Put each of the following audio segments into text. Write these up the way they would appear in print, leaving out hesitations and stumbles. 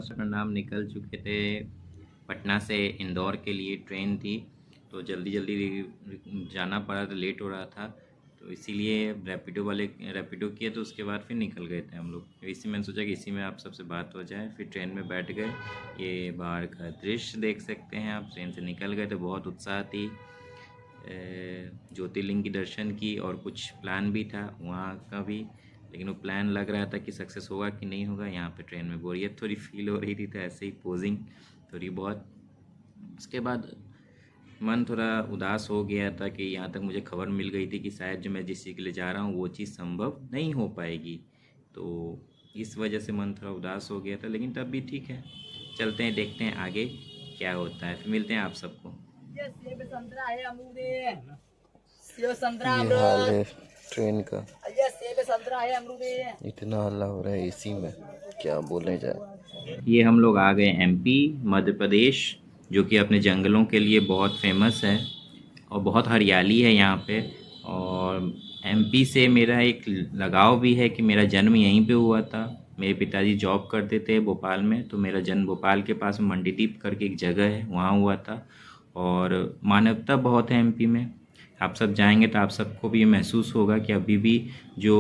Almost नाम निकल चुके थे। पटना से इंदौर के लिए ट्रेन थी, तो जल्दी जल्दी जाना पड़ा, तो लेट हो रहा था, तो इसीलिए रैपिडो किए, तो उसके बाद फिर निकल गए थे हम लोग। तो इसी मैंने सोचा कि इसी में आप सबसे बात हो जाए। फिर ट्रेन में बैठ गए। ये बाहर का दृश्य देख सकते हैं आप। ट्रेन से निकल गए तो बहुत उत्साह थी। ज्योतिर्लिंग की दर्शन की और कुछ प्लान भी था वहाँ का भी, लेकिन वो प्लान लग रहा था कि सक्सेस होगा कि नहीं होगा। यहाँ पे ट्रेन में बोरियत थोड़ी फील हो रही थी, तो ऐसे ही पोजिंग थोड़ी बहुत। उसके बाद मन थोड़ा उदास हो गया था कि यहाँ तक मुझे खबर मिल गई थी कि शायद जो मैं जिस चीज़ के लिए जा रहा हूँ वो चीज़ संभव नहीं हो पाएगी, तो इस वजह से मन थोड़ा उदास हो गया था। लेकिन तब भी ठीक है, चलते हैं, देखते हैं आगे क्या होता है। फिर मिलते हैं आप सबको। ये हाल है ट्रेन का, इतना हल्ला हो रहा है एसी में, क्या बोले जाए। ये हम लोग आ गए एमपी, मध्य प्रदेश, जो कि अपने जंगलों के लिए बहुत फेमस है और बहुत हरियाली है यहाँ पे। और एमपी से मेरा एक लगाव भी है कि मेरा जन्म यहीं पे हुआ था। मेरे पिताजी जॉब करते थे भोपाल में, तो मेरा जन्म भोपाल के पास मंडीदीप करके एक जगह है, वहाँ हुआ था। और मानवता बहुत है एमपी में। आप सब जाएंगे तो आप सबको भी ये महसूस होगा कि अभी भी जो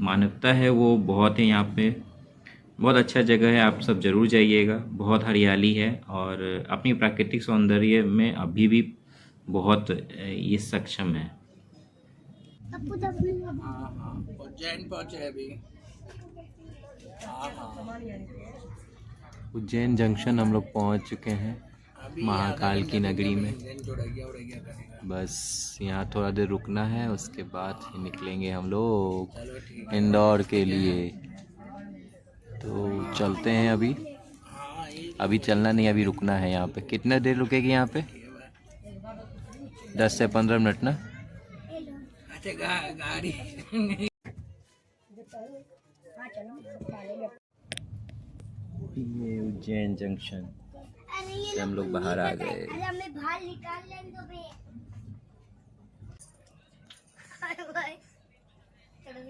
मानवता है वो बहुत है यहाँ पे। बहुत अच्छा जगह है, आप सब ज़रूर जाइएगा। बहुत हरियाली है और अपनी प्राकृतिक सौंदर्य में अभी भी बहुत ये सक्षम है। उज्जैन पहुंचे अभी। उज्जैन जंक्शन हम लोग पहुंच चुके हैं, महाकाल की नगरी में। बस यहाँ थोड़ा देर रुकना है, उसके बाद ही निकलेंगे हम लोग इंदौर के लिए। तो चलते हैं। अभी चलना नहीं, अभी रुकना है यहाँ पे। कितना देर रुकेगी यहाँ पे? 10 से 15 मिनट ना। गाड़ी ये उज्जैन जंक्शन से हम लोग बाहर आ गए।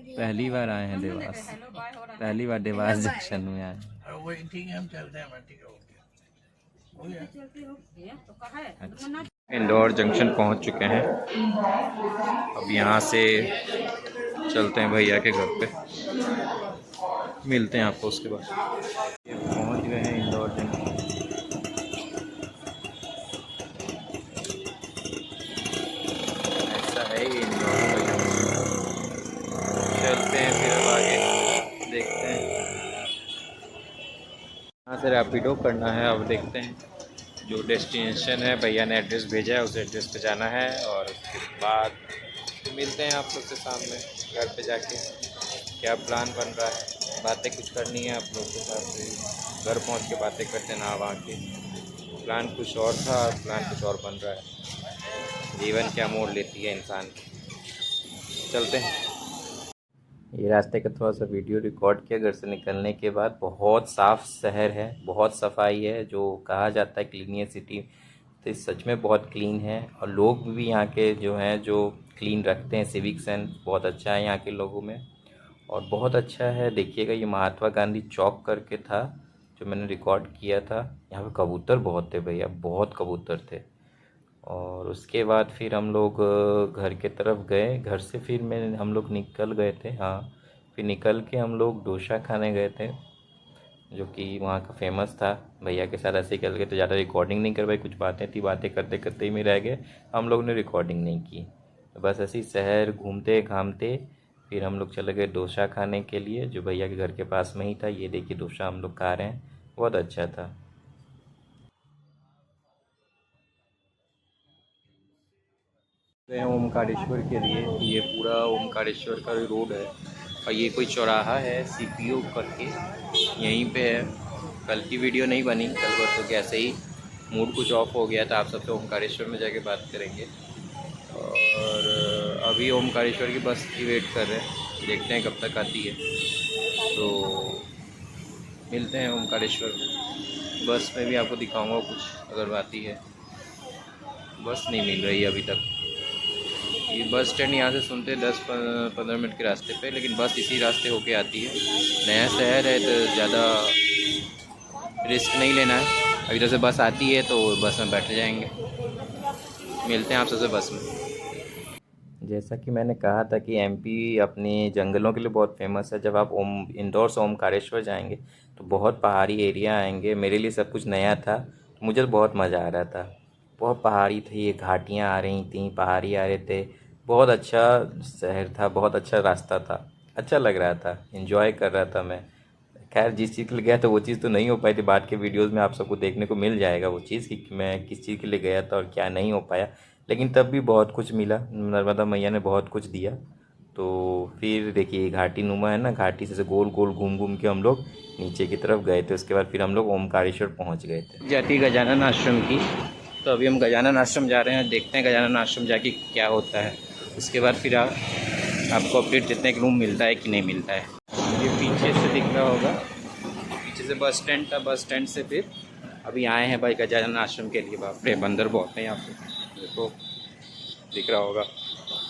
पहली बार आए हैं देवास, पहली बार देवास जंक्शन में आए। ठीक है, हम चलते हैं। इंदौर जंक्शन पहुंच चुके हैं। अब यहाँ से चलते हैं भैया के घर पे, मिलते हैं आपको उसके बाद। पहुंच गए हैं इंदौर जंक्शन। ऐसा है ये इंदौर का जंक्शन। चलते हैं फिर अब आगे, देखते हैं। यहाँ से रैपिडो करना है, अब देखते हैं। जो डेस्टिनेशन है, भैया ने एड्रेस भेजा है, उस एड्रेस पे जाना है। और उसके बाद मिलते हैं आप सबसे सामने घर पे जाके। क्या प्लान बन रहा है, बातें कुछ करनी है आप लोगों के साथ। घर पहुंच के बातें करते ना वहाँ के। प्लान कुछ और था, प्लान कुछ और बन रहा है। जीवन क्या मोड़ लेती है इंसान की। चलते हैं। ये रास्ते का थोड़ा सा वीडियो रिकॉर्ड किया घर से निकलने के बाद। बहुत साफ़ शहर है, बहुत सफाई है। जो कहा जाता है क्लीनियर सिटी, तो सच में बहुत क्लीन है। और लोग भी यहाँ के जो हैं, जो क्लीन रखते हैं। सिविक सेंस बहुत अच्छा है यहाँ के लोगों में, और बहुत अच्छा है। देखिएगा, ये महात्मा गांधी चौक करके था जो मैंने रिकॉर्ड किया था। यहाँ पे कबूतर बहुत थे भैया, बहुत कबूतर थे। और उसके बाद फिर हम लोग घर के तरफ गए। घर से फिर हम लोग निकल गए थे। हाँ, फिर निकल के हम लोग डोसा खाने गए थे, जो कि वहाँ का फेमस था। भैया के साथ ऐसे ही चल गए, तो ज़्यादा रिकॉर्डिंग नहीं कर पाए। कुछ बातें थी, बातें करते करते ही में रह गए। हम लोग ने रिकॉर्डिंग नहीं की। बस ऐसे ही शहर घूमते घामते फिर हम लोग चले गए डोसा खाने के लिए, जो भैया के घर के पास में ही था। ये देखिए डोसा हम लोग खा रहे हैं, बहुत अच्छा था। गए ओमकारेश्वर के लिए। ये पूरा ओमकारेश्वर का रोड है, और ये कोई चौराहा है सीपीओ करके, यहीं पे है। कल की वीडियो नहीं बनी, कल बस ऐसे ही मूड कुछ ऑफ हो गया था। आप सबसे ओमकारेश्वर में जाके बात करेंगे। और अभी ओमकारेश्वर की बस की वेट कर रहे हैं, देखते हैं कब तक आती है। तो मिलते हैं ओमकारेश्वर में। बस में भी आपको दिखाऊंगा कुछ अगर आती है। बस नहीं मिल रही अभी तक। ये बस स्टैंड यहाँ से सुनते 10-15 मिनट के रास्ते पे, लेकिन बस इसी रास्ते होके आती है। नया शहर है तो ज़्यादा रिस्क नहीं लेना है। अभी इधर से बस आती है तो बस में बैठ जाएंगे। मिलते हैं आप सबसे बस में। जैसा कि मैंने कहा था कि एमपी अपने जंगलों के लिए बहुत फेमस है। जब आप इंदौर से ओमकारेश्वर जाएंगे तो बहुत पहाड़ी एरिया आएंगे। मेरे लिए सब कुछ नया था तो मुझे बहुत मज़ा आ रहा था। बहुत पहाड़ी थी, ये घाटियाँ आ रही थी, पहाड़ी आ रहे थे। बहुत अच्छा शहर था, बहुत अच्छा रास्ता था, अच्छा लग रहा था, एंजॉय कर रहा था मैं। खैर जिस चीज़ के लिए गया था वो चीज़ तो नहीं हो पाई थी। बाद के वीडियोज़ में आप सबको देखने को मिल जाएगा वो चीज़ कि मैं किस चीज़ के लिए गया था और क्या नहीं हो पाया। लेकिन तब भी बहुत कुछ मिला, नर्मदा मैया ने बहुत कुछ दिया। तो फिर देखिए घाटी नुमा है ना, घाटी से गोल गोल घूम घूम के हम लोग नीचे की तरफ गए थे। उसके बाद फिर हम लोग ओमकारेश्वर पहुंच गए थे। जाती गजानन आश्रम की। तो अभी हम गजानन आश्रम जा रहे हैं, देखते हैं गजानन आश्रम जाके क्या होता है। उसके बाद फिर आपको अपडेट देते हैं कि रूम मिलता है कि नहीं मिलता है। ये पीछे से दिख रहा होगा, पीछे से बस स्टैंड था। बस स्टैंड से फिर अभी आए हैं भाई गजानन आश्रम के लिए। बाप रे बंदर बहुत है यहाँ पे, देखो दिख रहा होगा,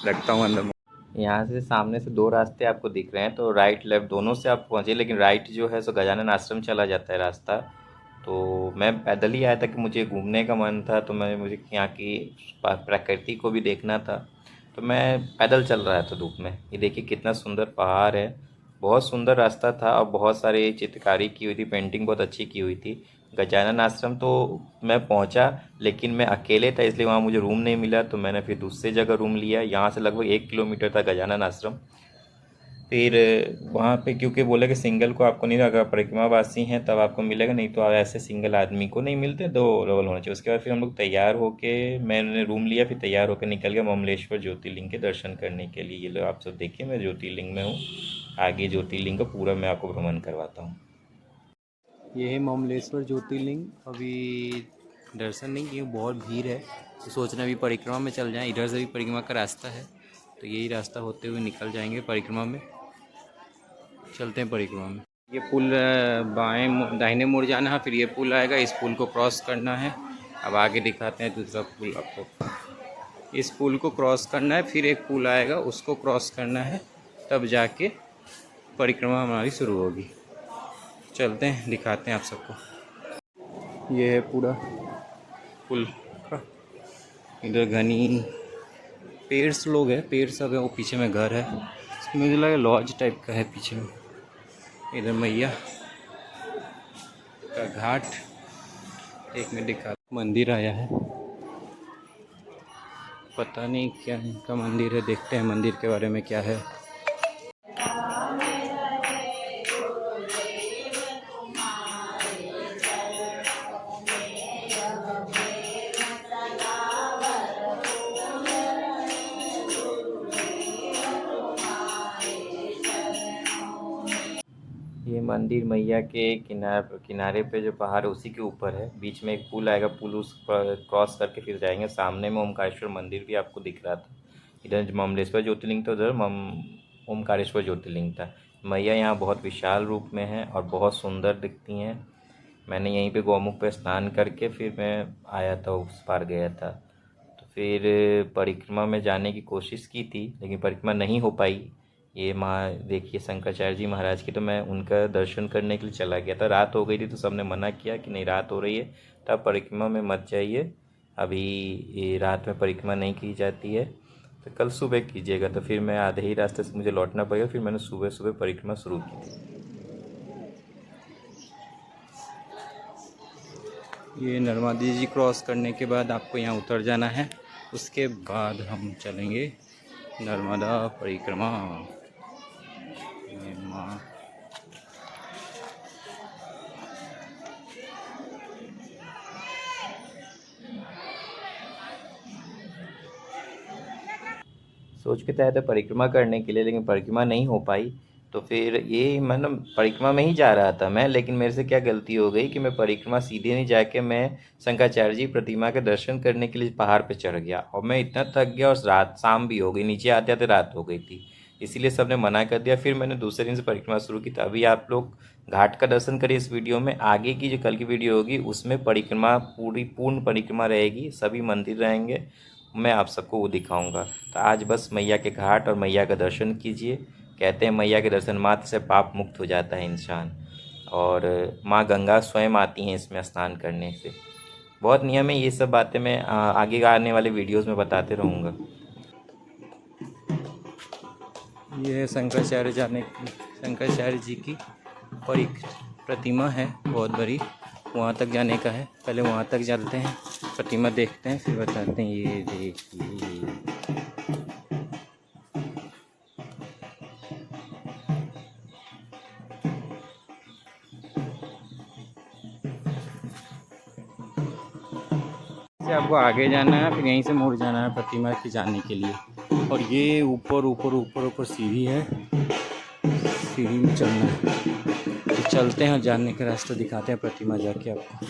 लगता हूँ अंदर। यहाँ से सामने से दो रास्ते आपको दिख रहे हैं, तो राइट लेफ्ट दोनों से आप पहुँचे। लेकिन राइट जो है सो गजानन आश्रम चला जाता है रास्ता। तो मैं पैदल ही आया था कि मुझे घूमने का मन था, तो मुझे यहाँ की प्रकृति को भी देखना था। तो मैं पैदल चल रहा था धूप में। ये देखिए कितना सुंदर पहाड़ है, बहुत सुंदर रास्ता था और बहुत सारी चित्रकारी की हुई थी, पेंटिंग बहुत अच्छी की हुई थी। गजानन आश्रम तो मैं पहुंचा, लेकिन मैं अकेले था इसलिए वहाँ मुझे रूम नहीं मिला। तो मैंने फिर दूसरी जगह रूम लिया। यहाँ से लगभग 1 किलोमीटर था गजानन आश्रम। फिर वहाँ पे क्योंकि बोले कि सिंगल को आपको नहीं, अगर परिक्रमावासी हैं तब आपको मिलेगा, नहीं तो ऐसे सिंगल आदमी को नहीं मिलते, 2 डबल होना चाहिए। उसके बाद फिर हम लोग तैयार होके, मैंने रूम लिया, फिर तैयार होकर निकल गया ममलेश्वर ज्योतिर्लिंग के दर्शन करने के लिए। ये लो आप सब देखिए, मैं ज्योतिर्लिंग में हूँ। आगे ज्योतिर्लिंग का पूरा मैं आपको भ्रमण करवाता हूँ। ये है ममलेश्वर ज्योतिर्लिंग। अभी दर्शन नहीं किए, बहुत भीड़ है, तो सोच रहे हैं अभी परिक्रमा में चल जाएं। इधर से भी परिक्रमा का रास्ता है, तो यही रास्ता होते हुए निकल जाएंगे परिक्रमा में। चलते हैं परिक्रमा में। ये पुल बाएं दाहिने मुड़ जाना है, फिर ये पुल आएगा, इस पुल को क्रॉस करना है। अब आगे दिखाते हैं दूसरा पुल आपको। इस पुल को क्रॉस करना है, फिर एक पुल आएगा उसको क्रॉस करना है, तब जाके परिक्रमा हमारी शुरू होगी। चलते हैं, दिखाते हैं आप सबको। ये है पूरा पुल का। इधर घनी पेड़ लोग है, पेड़ सब है, वो पीछे में घर है, मुझे लगा लॉज टाइप का है पीछे में। इधर मैया का घाट, एक में दिखा मंदिर आया है, पता नहीं क्या इनका मंदिर है, देखते हैं मंदिर के बारे में क्या है। ये मंदिर मैया के किनारे पे जो पहाड़ है उसी के ऊपर है। बीच में एक पुल आएगा, पुल उस पर क्रॉस करके फिर जाएंगे। सामने में ओमकारेश्वर मंदिर भी आपको दिख रहा था। इधर ममलेश्वर ज्योतिर्लिंग था, उधर ओमकारेश्वर ज्योतिर्लिंग था। मैया यहाँ बहुत विशाल रूप में है और बहुत सुंदर दिखती हैं। मैंने यहीं पे गौमुख पे स्नान करके फिर मैं आया था, उस पार गया था। तो फिर परिक्रमा में जाने की कोशिश की थी, लेकिन परिक्रमा नहीं हो पाई। ये देखिए शंकराचार्य जी महाराज की, तो मैं उनका दर्शन करने के लिए चला गया था। रात हो गई थी तो सबने मना किया कि नहीं रात हो रही है तब परिक्रमा में मत जाइए, अभी ये रात में परिक्रमा नहीं की जाती है, तो कल सुबह कीजिएगा। तो फिर मैं आधे ही रास्ते से मुझे लौटना पड़ेगा, फिर मैंने सुबह सुबह परिक्रमा शुरू की थी। ये नर्मदा जी क्रॉस करने के बाद आपको यहाँ उतर जाना है, उसके बाद हम चलेंगे नर्मदा परिक्रमा। माँ सोच के तय थे परिक्रमा करने के लिए, लेकिन परिक्रमा नहीं हो पाई। तो फिर ये मतलब परिक्रमा में ही जा रहा था मैं, लेकिन मेरे से क्या गलती हो गई कि मैं परिक्रमा सीधे नहीं जाके मैं शंकराचार्य जी प्रतिमा के दर्शन करने के लिए पहाड़ पे चढ़ गया। और मैं इतना थक गया और रात शाम भी हो गई, नीचे आते आते रात हो गई थी, इसीलिए सबने मना कर दिया। फिर मैंने दूसरे दिन से परिक्रमा शुरू की। तो अभी आप लोग घाट का दर्शन करिए इस वीडियो में। आगे की जो कल की वीडियो होगी उसमें परिक्रमा पूर्ण परिक्रमा रहेगी, सभी मंदिर रहेंगे, मैं आप सबको वो दिखाऊंगा। तो आज बस मैया के घाट और मैया का दर्शन कीजिए। कहते हैं मैया के दर्शन मात्र से पाप मुक्त हो जाता है इंसान। और माँ गंगा स्वयं आती हैं इसमें स्नान करने से। बहुत नियम है, ये सब बातें मैं आगे आने वाले वीडियोस में बताते रहूँगा। ये है शंकराचार्य जी की और एक प्रतिमा है बहुत बड़ी, वहाँ तक जाने का है। पहले वहाँ तक चलते हैं, प्रतिमा देखते हैं, फिर बताते हैं। ये देखिए, से आपको आगे जाना है, फिर यहीं से मुड़ जाना है प्रतिमा के जाने के लिए। और ये ऊपर ऊपर ऊपर ऊपर सीढ़ी है, सीढ़ी में चलना है। तो चलते हैं, जाने का रास्ता दिखाते हैं प्रतिमा जाके आपको।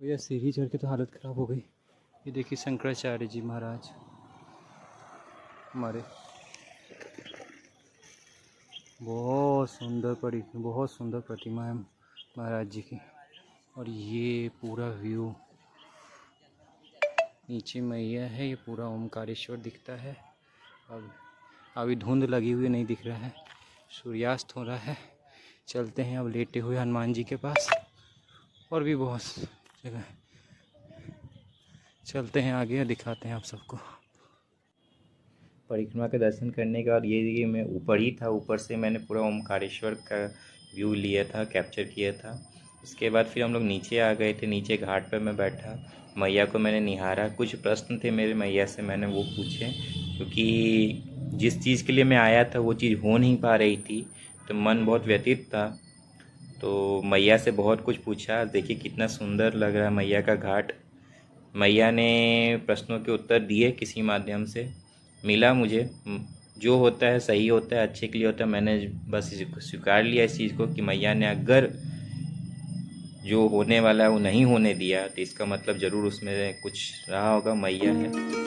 भैया सीढ़ी चढ़ के तो हालत ख़राब हो गई। ये देखिए शंकराचार्य जी महाराज हमारे, बहुत सुंदर प्रतिमा है महाराज जी की। और ये पूरा व्यू, नीचे मैया है, ये पूरा ओमकारेश्वर दिखता है। अब अभी धुंध लगी हुई नहीं दिख रहा है, सूर्यास्त हो रहा है। चलते हैं अब लेटे हुए हनुमान जी के पास, और भी बहुत जगह। चलते हैं आगे, दिखाते हैं आप सबको। परिक्रमा के दर्शन करने के बाद ये मैं ऊपर ही था, ऊपर से मैंने पूरा ओमकारेश्वर का व्यू लिया था, कैप्चर किया था। उसके बाद फिर हम लोग नीचे आ गए थे। नीचे घाट पर मैं बैठा, मैया को मैंने निहारा। कुछ प्रश्न थे मेरे मैया से, मैंने वो पूछे, क्योंकि जिस चीज़ के लिए मैं आया था वो चीज़ हो नहीं पा रही थी, तो मन बहुत व्यथित था। तो मैया से बहुत कुछ पूछा। देखिए कितना सुंदर लग रहा है मैया का घाट। मैया ने प्रश्नों के उत्तर दिए किसी माध्यम से, मिला मुझे। जो होता है सही होता है, अच्छे के लिए होता है। मैंने बस स्वीकार लिया इस चीज़ को कि मैया ने अगर जो होने वाला है वो नहीं होने दिया, तो इसका मतलब ज़रूर उसमें कुछ रहा होगा, मैया है।